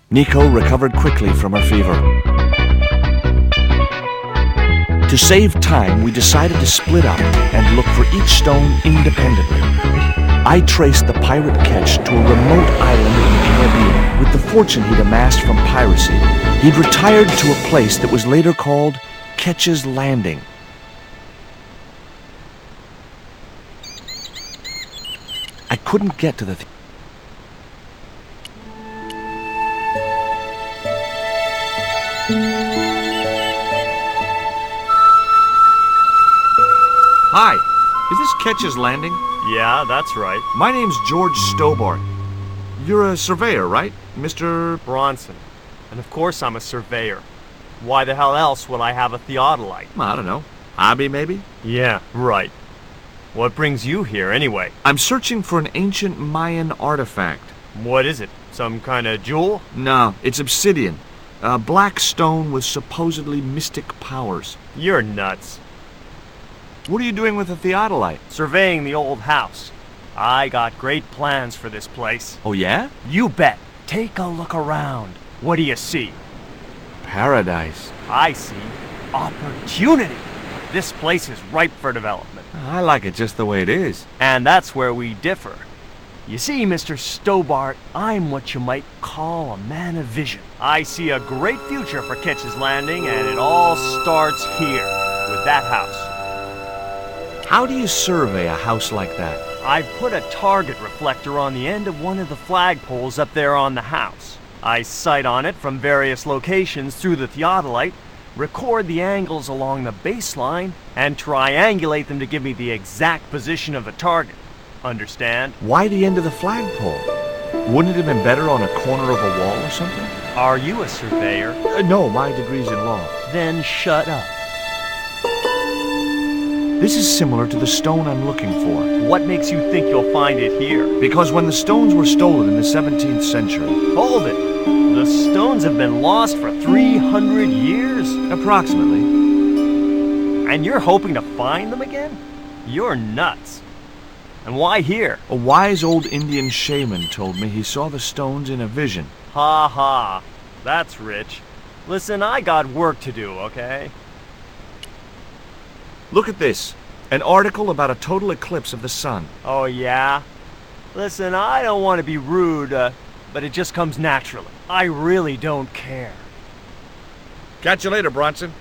Nico recovered quickly from her fever. To save time, we decided to split up and look for each stone independently. I traced the pirate Ketch to a remote island in the Caribbean. With the fortune he'd amassed from piracy, he'd retired to a place that was later called Ketch's Landing. I couldn't get to the Hi, is this Ketch's Landing? Yeah, that's right. My name's George Stobart. You're a surveyor, right, Mr. Bronson. And of course I'm a surveyor. Why the hell else would I have a theodolite? I don't know. Hobby, maybe? Yeah, right. What brings you here, anyway? I'm searching for an ancient Mayan artifact. What is it? Some kind of jewel? No, it's obsidian. A black stone with supposedly mystic powers. You're nuts. What are you doing with a theodolite? Surveying the old house. I got great plans for this place. Oh, yeah? You bet. Take a look around. What do you see? Paradise. I see opportunity. This place is ripe for development. I like it just the way it is. And that's where we differ. You see, Mr. Stobart, I'm what you might call a man of vision. I see a great future for Ketch's Landing, and it all starts here, with that house. How do you survey a house like that? I've put a target reflector on the end of one of the flagpoles up there on the house. I sight on it from various locations through the theodolite, record the angles along the baseline, and triangulate them to give me the exact position of the target. Understand? Why the end of the flagpole? Wouldn't it have been better on a corner of a wall or something? Are you a surveyor? No, my degree's in law. Then shut up. This is similar to the stone I'm looking for. What makes you think you'll find it here? Because when the stones were stolen in the 17th century... Hold it! The stones have been lost for 300 years? Approximately. And you're hoping to find them again? You're nuts. And why here? A wise old Indian shaman told me he saw the stones in a vision. Ha ha. That's rich. Listen, I got work to do, okay? Look at this. An article about a total eclipse of the sun. Oh, yeah? Listen, I don't want to be rude, but it just comes naturally. I really don't care. Catch you later, Bronson.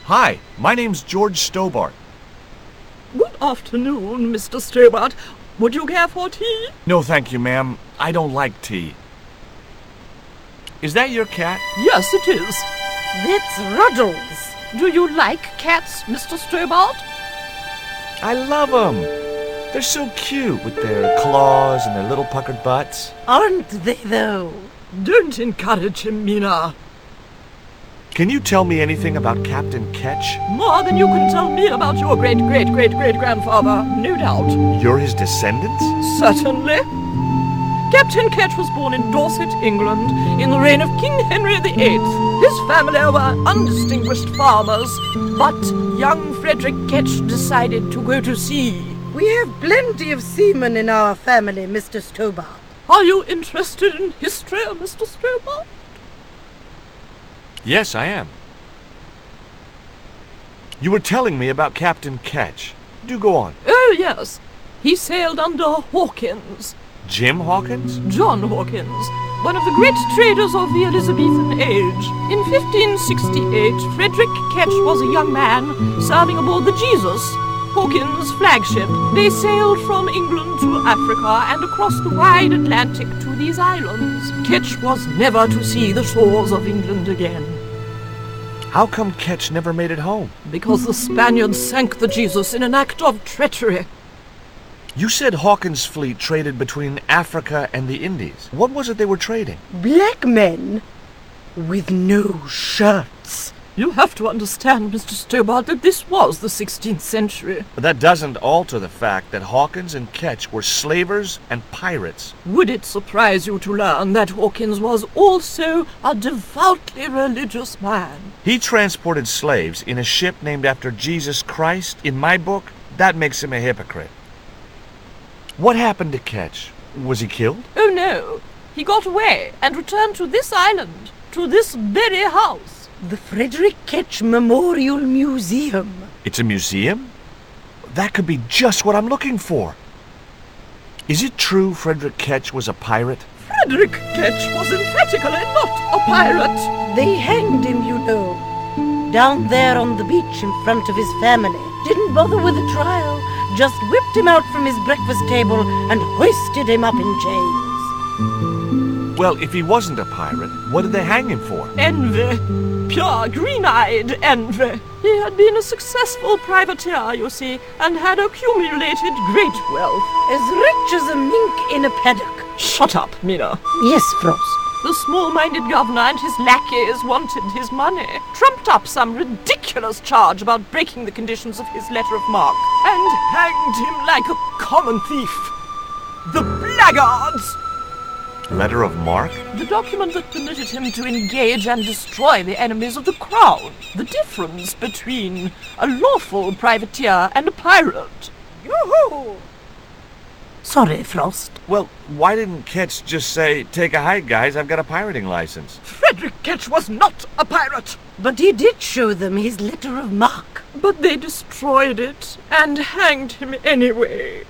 Hi, my name's George Stobart. Good afternoon, Mr. Stobart. Would you care for tea? No, thank you, ma'am. I don't like tea. Is that your cat? Yes, it is. That's Ruddles. Do you like cats, Mr. Stobart? I love them. They're so cute with their claws and their little puckered butts. Aren't they, though? Don't encourage him, Mina. Can you tell me anything about Captain Ketch? More than you can tell me about your great-great-great-great-grandfather, no doubt. You're his descendants? Certainly. Captain Ketch was born in Dorset, England, in the reign of King Henry VIII. His family were undistinguished farmers, but young Frederick Ketch decided to go to sea. We have plenty of seamen in our family, Mr. Stobart. Are you interested in history, Mr. Stobart? Yes, I am. You were telling me about Captain Ketch. Do go on. Oh, yes. He sailed under Hawkins. Jim Hawkins? John Hawkins, one of the great traders of the Elizabethan age. In 1568, Frederick Ketch was a young man serving aboard the Jesus, Hawkins' flagship. They sailed from England to Africa and across the wide Atlantic to these islands. Ketch was never to see the shores of England again. How come Ketch never made it home? Because the Spaniards sank the Jesus in an act of treachery. You said Hawkins' fleet traded between Africa and the Indies. What was it they were trading? Black men with no shirts. You have to understand, Mr. Stobart, that this was the 16th century. But that doesn't alter the fact that Hawkins and Ketch were slavers and pirates. Would it surprise you to learn that Hawkins was also a devoutly religious man? He transported slaves in a ship named after Jesus Christ. In my book, that makes him a hypocrite. What happened to Ketch? Was he killed? Oh no, he got away and returned to this island, to this very house. The Frederick Ketch Memorial Museum. It's a museum? That could be just what I'm looking for. Is it true Frederick Ketch was a pirate? Frederick Ketch was emphatically not a pirate. They hanged him, you know. Down there on the beach in front of his family. Didn't bother with a trial. Just whipped him out from his breakfast table and hoisted him up in chains. Well, if he wasn't a pirate, what did they hang him for? Envy. Pure green-eyed envy. He had been a successful privateer, you see, and had accumulated great wealth. As rich as a mink in a paddock. Shut up, Mina. Yes, Frost. The small-minded governor and his lackeys wanted his money, trumped up some ridiculous charge about breaking the conditions of his letter of marque, and hanged him like a common thief. The blackguards! Letter of marque? The document that permitted him to engage and destroy the enemies of the crown. The difference between a lawful privateer and a pirate. Yoo-hoo! Sorry, Frost. Well, why didn't Ketch just say, take a hike, guys, I've got a pirating license? Frederick Ketch was not a pirate! But he did show them his letter of marque. But they destroyed it and hanged him anyway.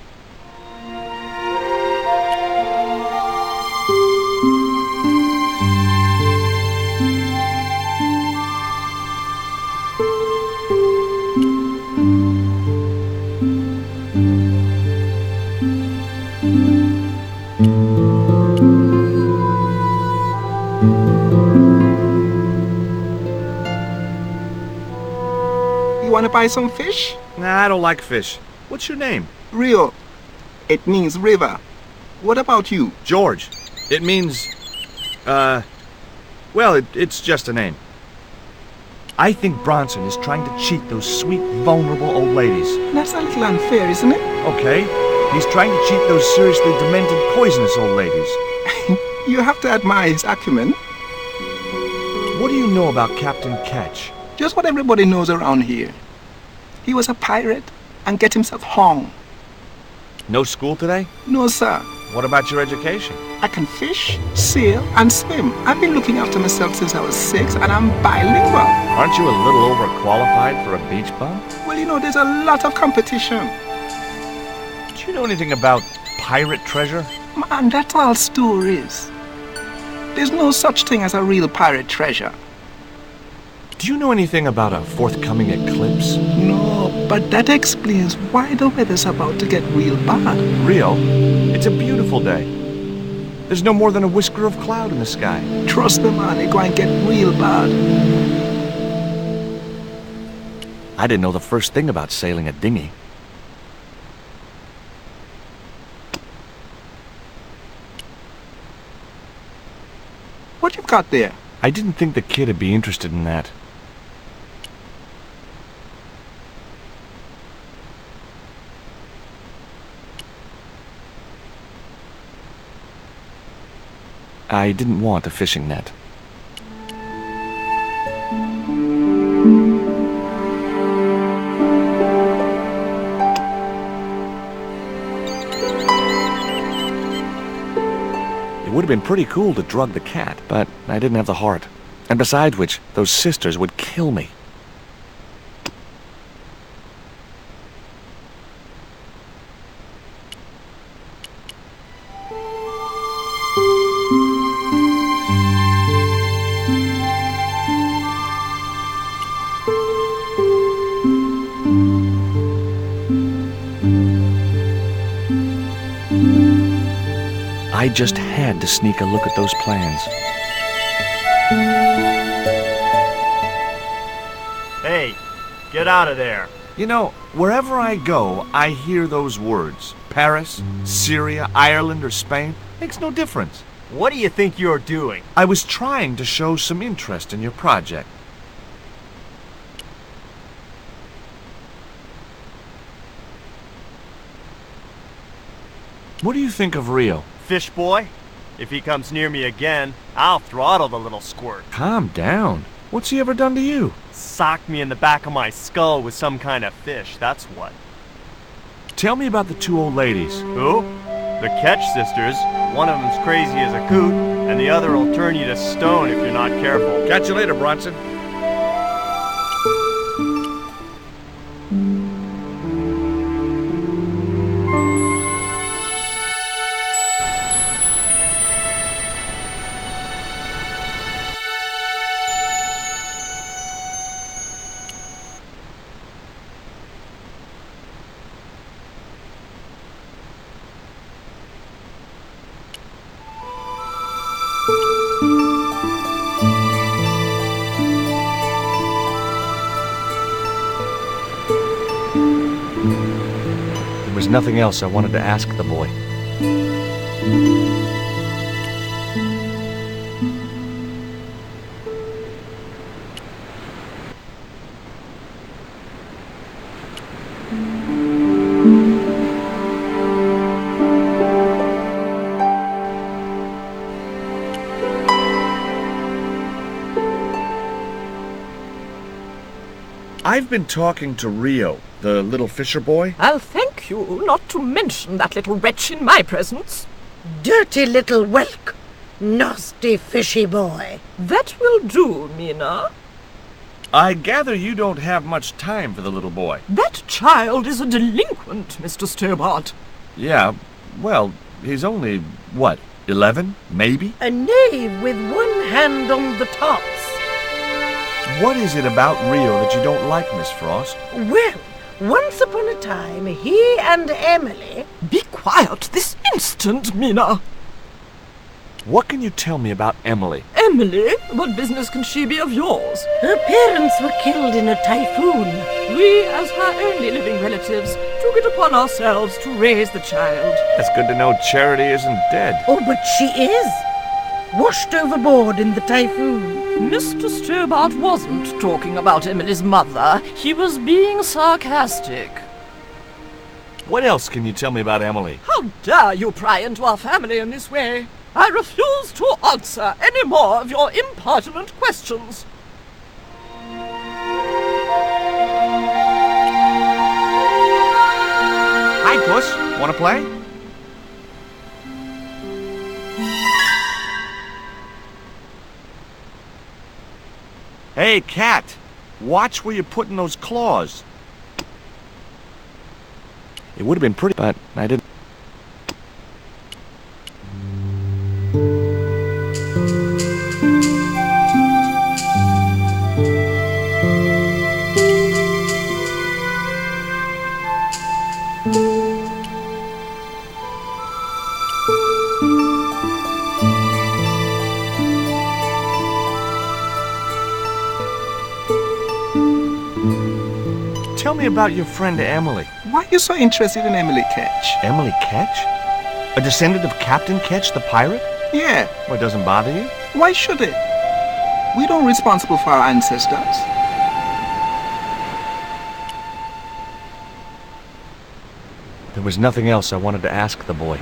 You want to buy some fish? Nah, I don't like fish. What's your name? Rio. It means river. What about you? George. It means, well, it's just a name. I think Bronson is trying to cheat those sweet, vulnerable old ladies. That's a little unfair, isn't it? Okay, he's trying to cheat those seriously demented, poisonous old ladies. You have to admire his acumen. What do you know about Captain Ketch? Just what everybody knows around here. He was a pirate and get himself hung. No school today? No, sir. What about your education? I can fish, sail, and swim. I've been looking after myself since I was 6, and I'm bilingual. Aren't you a little overqualified for a beach bum? Well, you know, there's a lot of competition. Do you know anything about pirate treasure? Man, that's all stories. There's no such thing as a real pirate treasure. Do you know anything about a forthcoming eclipse? No, but that explains why the weather's about to get real bad. Rio, it's a beautiful day. There's no more than a whisker of cloud in the sky. Trust me, man, it's going to get real bad. I didn't know the first thing about sailing a dinghy. What you got there? I didn't think the kid would be interested in that. I didn't want a fishing net. It would have been pretty cool to drug the cat, but I didn't have the heart. And besides which, those sisters would kill me. I just had to sneak a look at those plans. Hey, get out of there. You know, wherever I go, I hear those words. Paris, Syria, Ireland, or Spain. Makes no difference. What do you think you're doing? I was trying to show some interest in your project. What do you think of Rio? Fish boy? If he comes near me again, I'll throttle the little squirt. Calm down. What's he ever done to you? Socked me in the back of my skull with some kind of fish, that's what. Tell me about the two old ladies. Who? The Ketch sisters. One of them's crazy as a coot, and the other will turn you to stone if you're not careful. Catch you later, Bronson. There was nothing else I wanted to ask the boy. I've been talking to Rio, the little fisher boy. I'll thank you not to mention that little wretch in my presence. Dirty little whelk. Nasty fishy boy. That will do, Mina. I gather you don't have much time for the little boy. That child is a delinquent, Mr. Stobart. Yeah, well, he's only, what, 11, maybe? A knave with one hand on the tops. What is it about Rio that you don't like, Miss Frost? Well, once upon a time, he and Emily... Be quiet this instant, Mina. What can you tell me about Emily? Emily? What business can she be of yours? Her parents were killed in a typhoon. We, as her only living relatives, took it upon ourselves to raise the child. It's good to know Charity isn't dead. Oh, but she is. Washed overboard in the typhoon. Mr. Stobart wasn't talking about Emily's mother. He was being sarcastic. What else can you tell me about Emily? How dare you pry into our family in this way? I refuse to answer any more of your impertinent questions. Hi, Puss. Want to play? Hey, Cat. Watch where you're putting those claws. It would have been pretty, but I didn't. Tell me about your friend Emily. Why are you so interested in Emily Ketch? Emily Ketch? A descendant of Captain Ketch, the pirate? Yeah, Well, it doesn't bother you? why should it? We don't responsible for our ancestors. There was nothing else I wanted to ask the boy.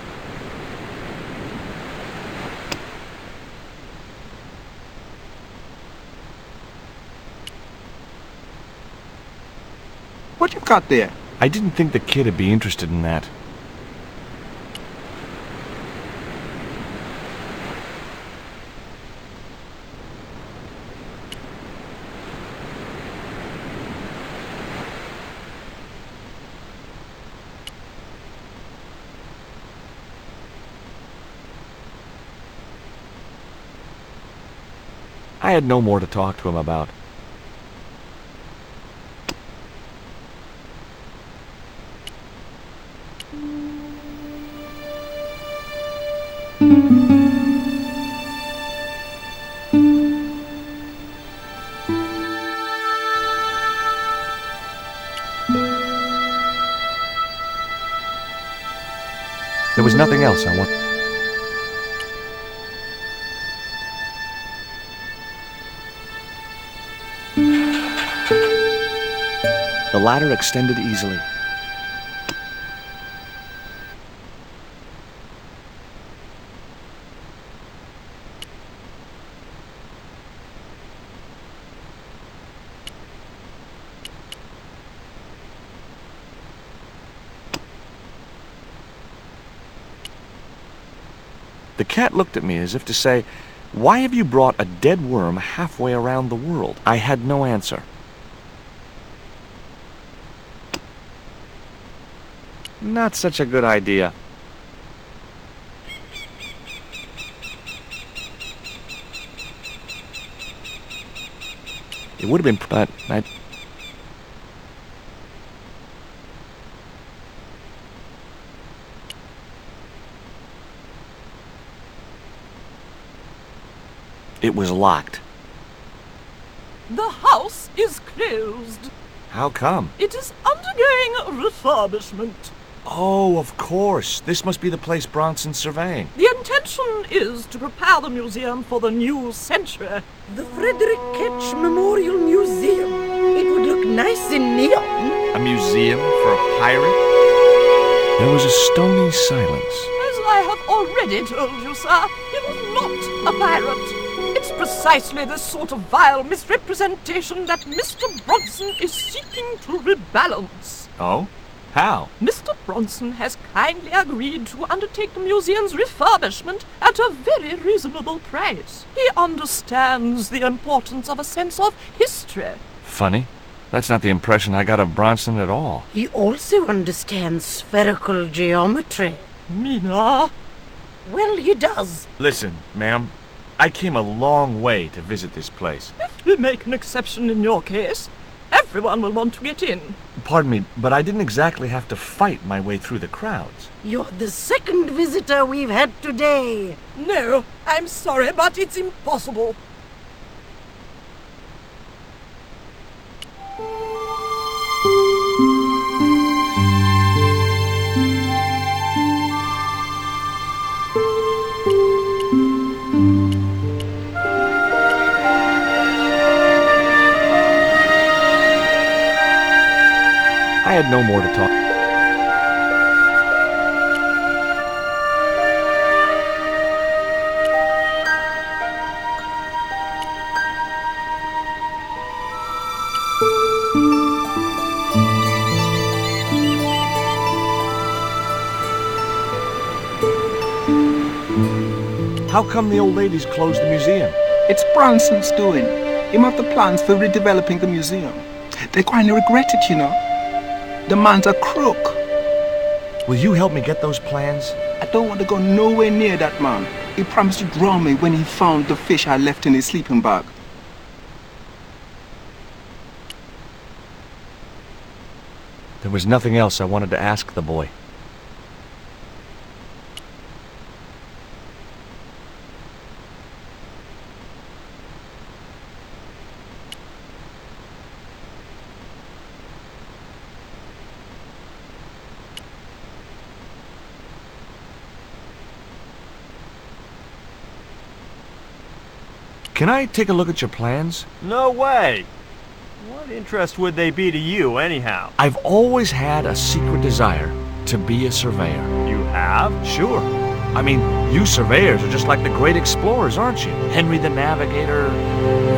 What you got there? I didn't think the kid would be interested in that. I had no more to talk to him about. There was nothing else I wanted. The ladder extended easily. The cat looked at me as if to say, "Why have you brought a dead worm halfway around the world?" I had no answer. Not such a good idea. It would have been, but it was locked. The house is closed. How come? It is undergoing refurbishment. Oh, of course. This must be the place Bronson's surveying. The intention is to prepare the museum for the new century. The Frederick Ketch Memorial Museum. It would look nice in neon. A museum for a pirate? There was a stony silence. As I have already told you, sir, he was not a pirate. It's precisely this sort of vile misrepresentation that Mr. Bronson is seeking to rebalance. Oh? How? Mr. Bronson has kindly agreed to undertake the museum's refurbishment at a very reasonable price. He understands the importance of a sense of history. Funny. That's not the impression I got of Bronson at all. He also understands spherical geometry. Mina? Well, he does. Listen, ma'am. I came a long way to visit this place. If we make an exception in your case, everyone will want to get in. Pardon me, but I didn't exactly have to fight my way through the crowds. You're the second visitor we've had today. No, I'm sorry, but it's impossible. I had no more to talk. How come the old ladies closed the museum? It's Bronson's doing. Him have the plans for redeveloping the museum. They kinda regret it, you know. The man's a crook. Will you help me get those plans? I don't want to go nowhere near that man. He promised to drown me when he found the fish I left in his sleeping bag. There was nothing else I wanted to ask the boy. Can I take a look at your plans? No way! What interest would they be to you, anyhow? I've always had a secret desire to be a surveyor. You have? Sure. I mean, you surveyors are just like the great explorers, aren't you? Henry the Navigator,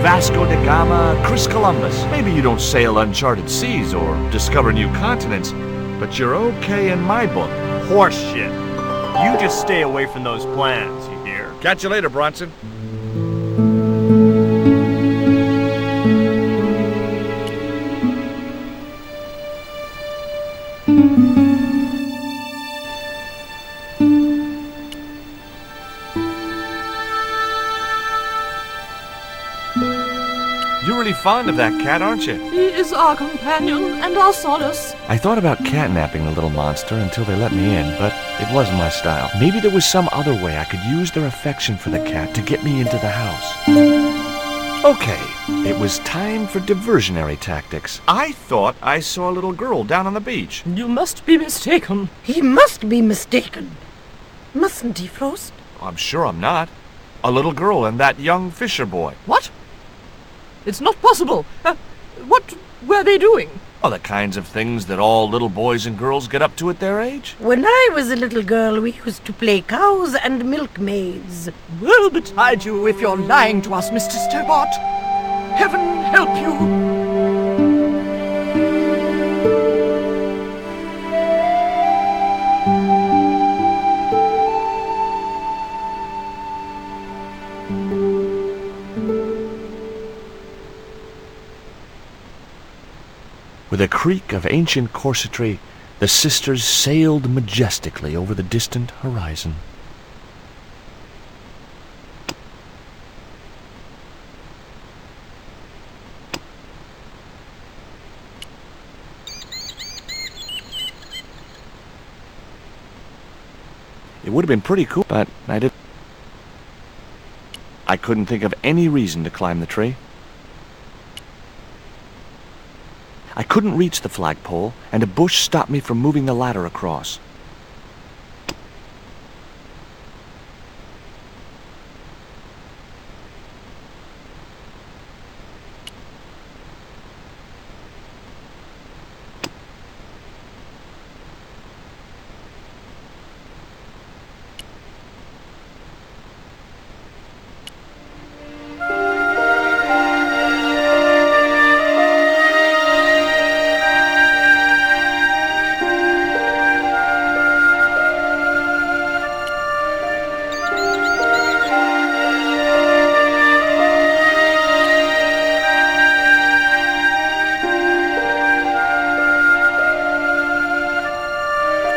Vasco da Gama, Chris Columbus. Maybe you don't sail uncharted seas or discover new continents, but you're okay in my book. Horseshit. You just stay away from those plans, you hear? Catch you later, Bronson. You're really fond of that cat, aren't you? He is our companion and our solace. I thought about catnapping the little monster until they let me in, but it wasn't my style. Maybe there was some other way I could use their affection for the cat to get me into the house. Okay, it was time for diversionary tactics. I thought I saw a little girl down on the beach. You must be mistaken. He must be mistaken. Mustn't he, Frost? I'm sure I'm not. A little girl and that young fisher boy. What? It's not possible. What were they doing? Oh, the kinds of things that all little boys and girls get up to at their age. When I was a little girl, we used to play cows and milkmaids. Woe betide you if you're lying to us, Mr. Stobart. Heaven help you. With a creak of ancient corsetry, the sisters sailed majestically over the distant horizon. It would have been pretty cool, but I couldn't think of any reason to climb the tree. I couldn't reach the flagpole, and a bush stopped me from moving the ladder across.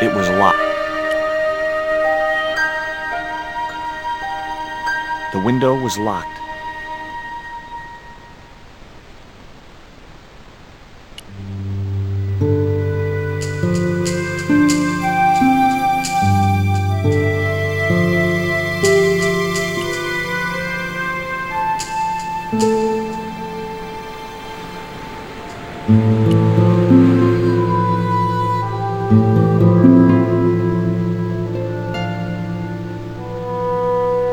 It was locked. The window was locked.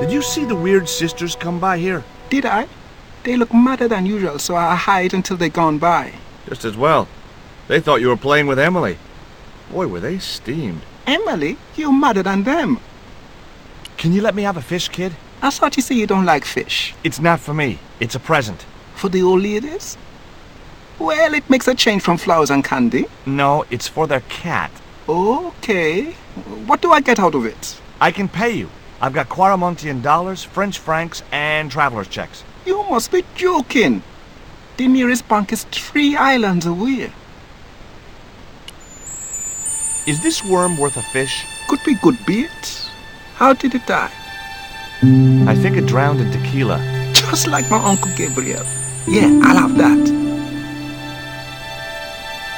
Did you see the weird sisters come by here? Did I? They look madder than usual, so I hide until they're gone by. Just as well. They thought you were playing with Emily. Boy, were they steamed. Emily, you're madder than them. Can you let me have a fish, kid? I thought you say you don't like fish. It's not for me. It's a present. For the old ladies? Well, it makes a change from flowers and candy. No, it's for their cat. Okay. What do I get out of it? I can pay you. I've got Quaramontian dollars, French francs, and traveler's checks. You must be joking. The nearest bank is 3 islands away. Is this worm worth a fish? Could be good bait. How did it die? I think it drowned in tequila. Just like my Uncle Gabriel. Yeah, I'll have that.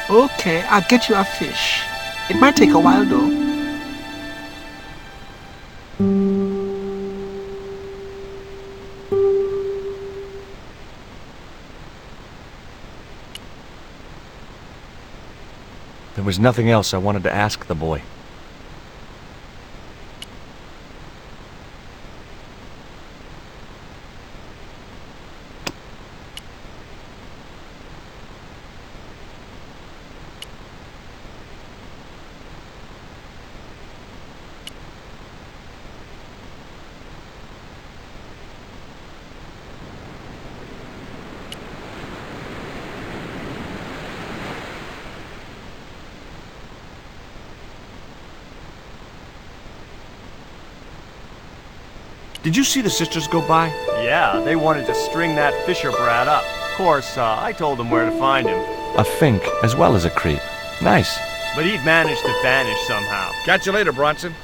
Okay, I'll get you a fish. It might take a while though. There was nothing else I wanted to ask the boy. Did you see the sisters go by? Yeah, they wanted to string that Fisher brat up. Of course, I told them where to find him. A fink as well as a creep. Nice. But he'd managed to vanish somehow. Catch you later, Bronson.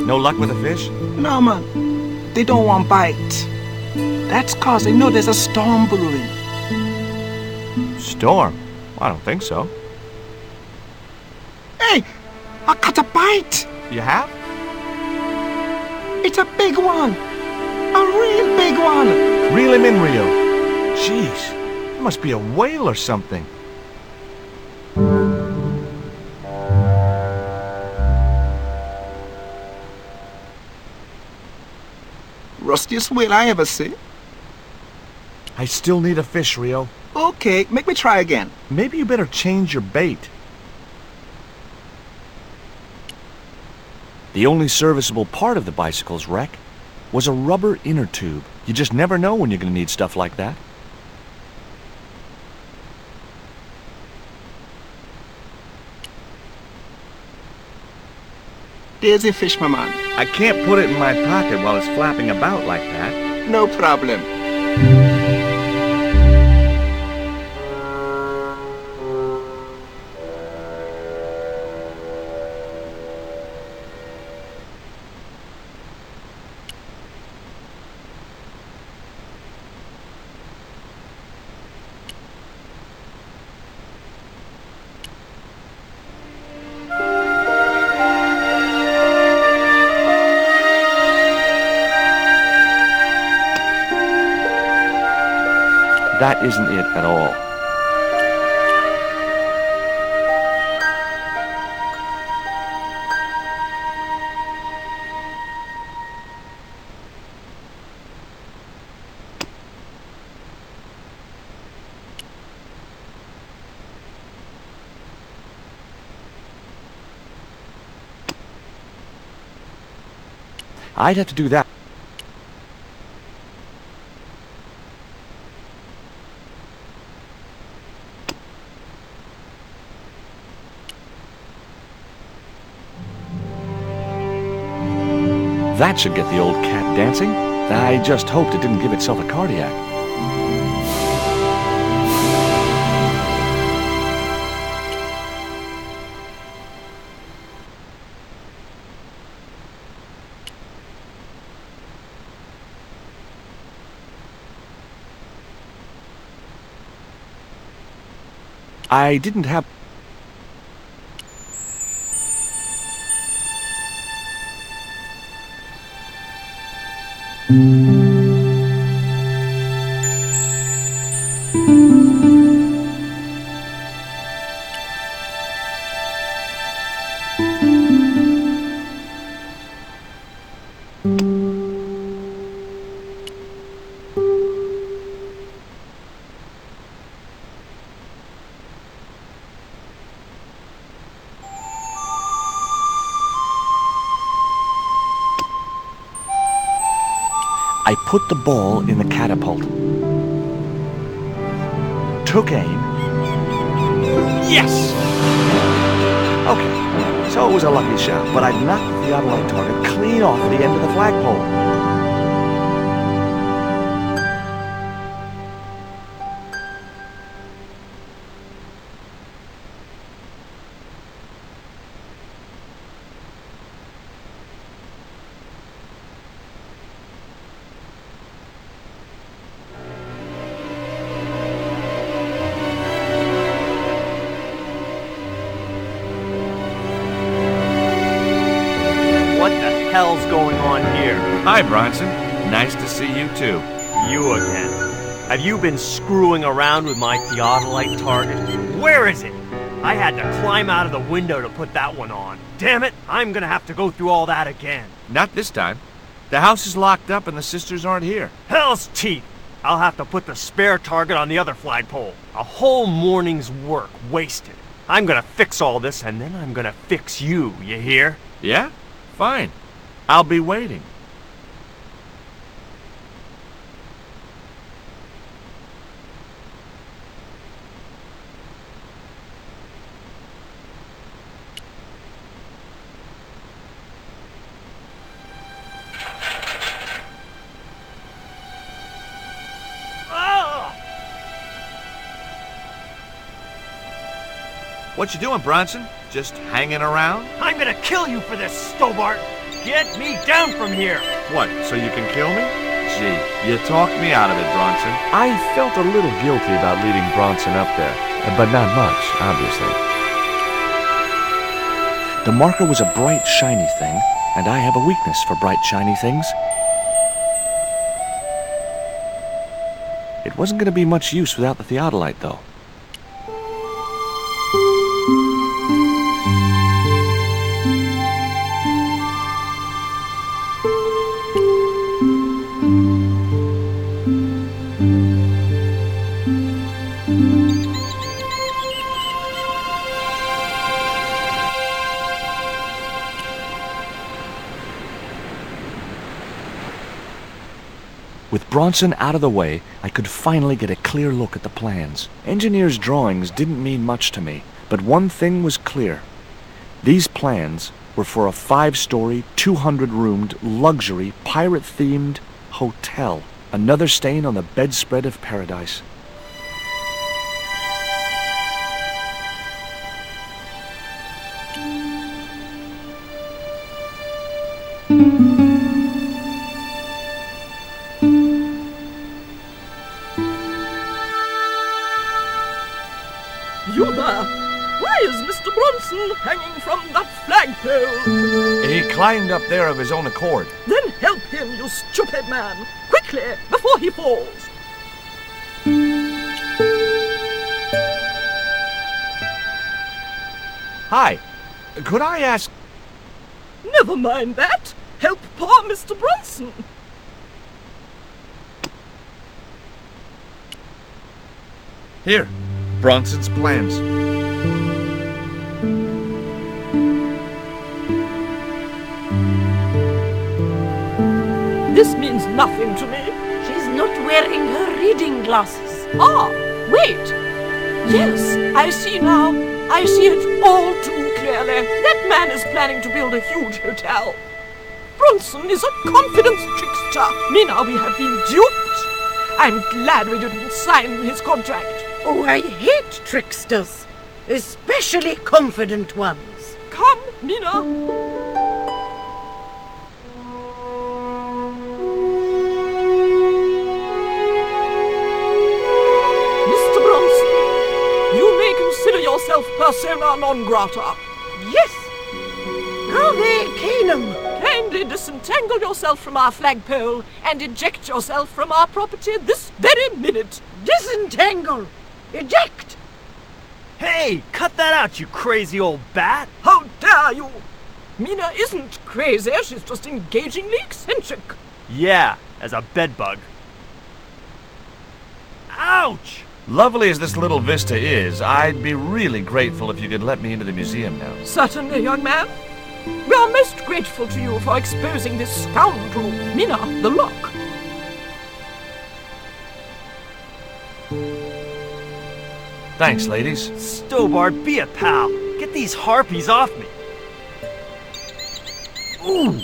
No luck with a fish? No, man. They don't want bite. That's cause they know there's a storm brewing. Storm? I don't think so. Hey! I caught a bite! You have? It's a big one! A real big one! Reel him in, Rio. Jeez, it must be a whale or something. Rustiest whale I ever see. I still need a fish, Rio. Okay, make me try again. Maybe you better change your bait. The only serviceable part of the bicycle's wreck was a rubber inner tube. You just never know when you're going to need stuff like that. There's a fish, my man. I can't put it in my pocket while it's flapping about like that. No problem. That isn't it at all. I'd have to do that. That should get the old cat dancing. I just hoped it didn't give itself a cardiac. I didn't have... I put the ball in the catapult. Took aim. Yes! Okay, so it was a lucky shot, but I'd knocked the theodolite target clean off the end of the flagpole. Hell's going on here? Hi, Bronson. Nice to see you, too. You again. Have you been screwing around with my theodolite target? Where is it? I had to climb out of the window to put that one on. Damn it, I'm gonna have to go through all that again. Not this time. The house is locked up and the sisters aren't here. Hell's teeth! I'll have to put the spare target on the other flagpole. A whole morning's work wasted. I'm gonna fix all this and then I'm gonna fix you, you hear? Yeah? Fine. I'll be waiting. What you doing, Bronson? Just hanging around? I'm gonna kill you for this, Stobart! Get me down from here! What, so you can kill me? Gee, you talked me out of it, Bronson. I felt a little guilty about leading Bronson up there, but not much, obviously. The marker was a bright, shiny thing, and I have a weakness for bright, shiny things. It wasn't going to be much use without the theodolite, though. With Bronson out of the way, I could finally get a clear look at the plans. Engineers' drawings didn't mean much to me, but one thing was clear. These plans were for a 5-story, 200-roomed, luxury, pirate-themed hotel. Another stain on the bedspread of paradise. You there! Why is Mr. Bronson hanging from that flagpole? He climbed up there of his own accord. Then help him, you stupid man! Quickly, before he falls! Hi. Could I ask... Never mind that! Help poor Mr. Bronson! Here. Bronson's plans. This means nothing to me. She's not wearing her reading glasses. Ah, wait! Yes, I see now. I see it all too clearly. That man is planning to build a huge hotel. Bronson is a confident trickster. Mina, we have been duped. I'm glad we didn't sign his contract. Oh, I hate tricksters, especially confident ones. Come, Mina. Mr. Bronson, you may consider yourself persona non grata. Yes! Grave Canum! Kindly disentangle yourself from our flagpole and eject yourself from our property this very minute. Disentangle! Eject! Hey, cut that out, you crazy old bat! How dare you! Mina isn't crazy, she's just engagingly eccentric. Yeah, as a bedbug. Ouch! Lovely as this little vista is, I'd be really grateful if you could let me into the museum now. Certainly, young man. We are most grateful to you for exposing this scoundrel, Mina the Lock. Thanks, ladies. Stobart, be a pal. Get these harpies off me. Ooh!